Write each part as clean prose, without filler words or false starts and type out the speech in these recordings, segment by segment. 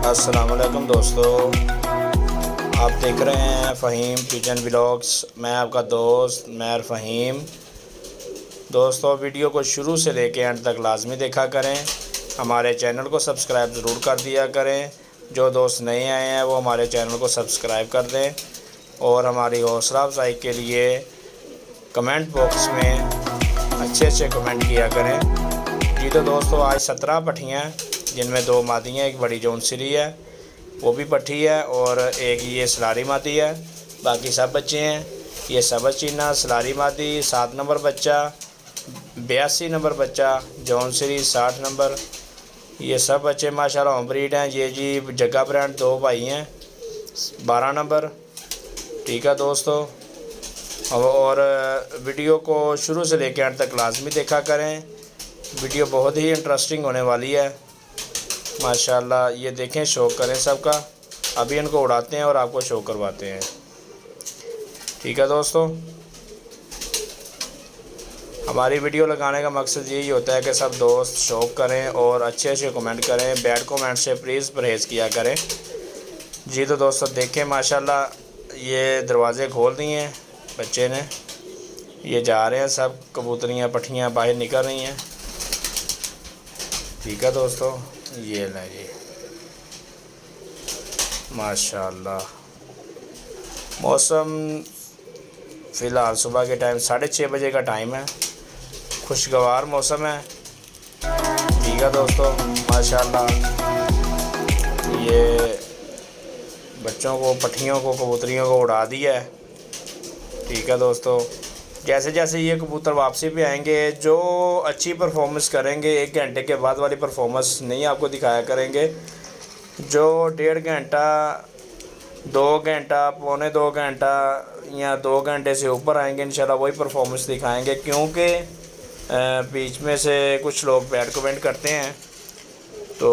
अस्सलाम वालेकुम दोस्तों, आप देख रहे हैं फ़हीम किचन व्लॉग्स। मैं आपका दोस्त महर फ़हीम। दोस्तों, वीडियो को शुरू से लेकर एंड तक लाजमी देखा करें। हमारे चैनल को सब्सक्राइब ज़रूर कर दिया करें। जो दोस्त नए आए हैं वो हमारे चैनल को सब्सक्राइब कर दें और हमारी हौसला अफजाई के लिए कमेंट बॉक्स में अच्छे कमेंट किया करें। जी तो दोस्तों, आज 17 पट्ठियाँ, जिनमें 2 मादी हैं, एक बड़ी जौनसरी है वो भी पट्ठी है, और एक ये सलारी मादी है। बाकी सब बच्चे हैं। ये सबज चीना सलारी मादी 7 नंबर बच्चा, 82 नंबर बच्चा, जौनसरी 60 नंबर। ये सब बच्चे माशाल्लाह होम ब्रीड हैं। ये जी जग्गा ब्रांड 2 भाई हैं, 12 नंबर। ठीक है दोस्तों, और वीडियो को शुरू से लेकर अंत तक लाजमी देखा करें। वीडियो बहुत ही इंटरेस्टिंग होने वाली है माशाल्लाह। ये देखें, शौक करें सबका। अभी इनको उड़ाते हैं और आपको शो करवाते हैं। ठीक है दोस्तों, हमारी वीडियो लगाने का मकसद यही होता है कि सब दोस्त शौक करें और अच्छे कमेंट करें। बैड कमेंट से प्लीज़ परहेज़ किया करें। जी तो दोस्तों, देखें माशाल्लाह, ये दरवाज़े खोल दिए हैं बच्चे ने। ये जा रहे हैं, सब कबूतरियाँ पट्ठियाँ बाहर निकल रही हैं। ठीक है दोस्तों, ये लें जी माशाल्लाह। मौसम फ़िलहाल सुबह के टाइम 6:30 बजे का टाइम है। खुशगवार मौसम है। ठीक है दोस्तों, माशाल्लाह। ये बच्चों को, पट्ठियों को, कबूतरियों को उड़ा दिया है। ठीक है दोस्तों, जैसे जैसे ये कबूतर वापसी पे आएंगे, जो अच्छी परफॉर्मेंस करेंगे, 1 घंटे के बाद वाली परफॉर्मेंस नहीं आपको दिखाया करेंगे। जो 1.5 घंटा, 2 घंटा, पौने 2 घंटा या 2 घंटे से ऊपर आएंगे, इंशाल्लाह वही परफॉर्मेंस दिखाएंगे। क्योंकि बीच में से कुछ लोग बैड कमेंट करते हैं। तो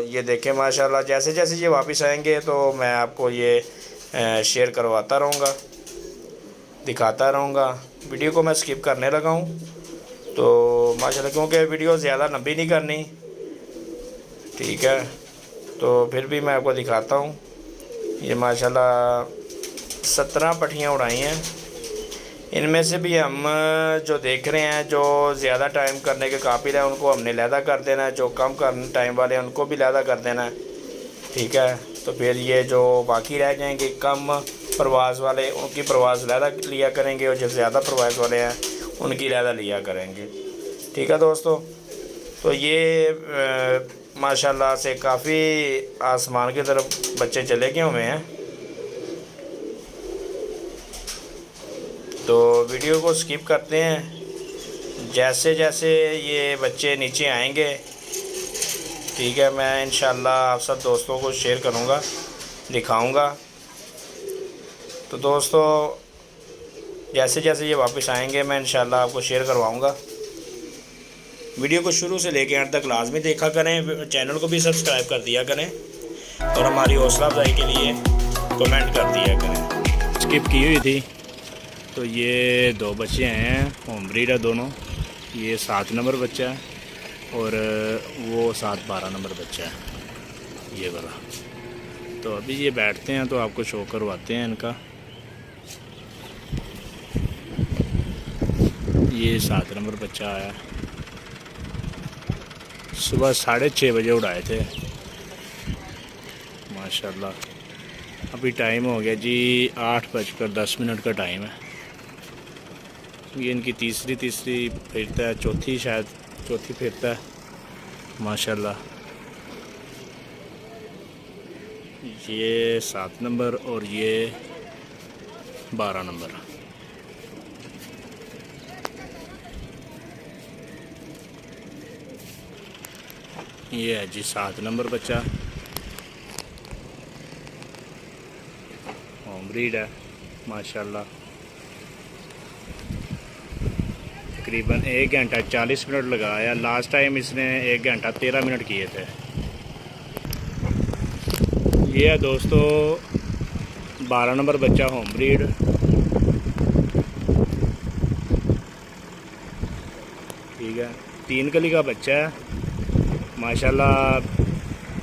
ये देखें माशाल्लाह, जैसे जैसे ये वापस आएंगे तो मैं आपको ये शेयर करवाता रहूँगा, दिखाता रहूँगा। वीडियो को मैं स्किप करने लगा हूँ तो माशाल्लाह, क्योंकि वीडियो ज़्यादा लंबी नहीं करनी। ठीक है, तो फिर भी मैं आपको दिखाता हूँ। ये माशाल्लाह 17 पट्ठियाँ उड़ाई हैं। इनमें से भी हम जो देख रहे हैं, जो ज़्यादा टाइम करने के काबिल है उनको हमने लैदा कर देना है। जो कम करने टाइम वाले हैं उनको भी लैदा कर देना है। ठीक है, तो फिर ये जो बाकी रह जाएंगे कम परवाज़ वाले, उनकी परवाज़ लैदा लिया करेंगे, और जो ज़्यादा परवाज़ वाले हैं उनकी लैदा लिया करेंगे। ठीक है दोस्तों, तो ये माशाल्लाह से काफ़ी आसमान की तरफ बच्चे चले गए हुए हैं। तो वीडियो को स्किप करते हैं। जैसे जैसे ये बच्चे नीचे आएंगे, ठीक है, मैं इंशाल्लाह आप सब दोस्तों को शेयर करूँगा, दिखाऊँगा। तो दोस्तों, जैसे जैसे ये वापस आएंगे मैं इंशाल्लाह आपको शेयर करवाऊँगा। वीडियो को शुरू से लेकर अंत तक लाजमी देखा करें। चैनल को भी सब्सक्राइब कर दिया करें और हमारी हौसला अफजाई के लिए कमेंट कर दिया करें। स्किप की हुई थी। तो ये 2 बच्चे हैं, होम ब्रीड है दोनों। ये 7 नंबर बच्चा है और वो 12 नंबर बच्चा है, ये वाला। तो अभी ये बैठते हैं तो आपको शो करवाते हैं इनका। ये 7 नंबर बच्चा आया, सुबह 6:30 बजे उड़ाए थे माशाल्लाह। अभी टाइम हो गया जी 8:10 का टाइम है। ये इनकी तीसरी फिरता है, चौथी फिरता है माशाल्लाह। ये 7 नंबर और ये 12 नंबर। ये है जी 7 नंबर बच्चा, होम ब्रीड है माशाल्लाह। तकरीबन 1 घंटा 40 मिनट लगाया। लास्ट टाइम इसने 1 घंटा 13 मिनट किए थे। ये है दोस्तों 12 नंबर बच्चा, होम ब्रीड। ठीक है, 3 कली का बच्चा है माशाल्लाह।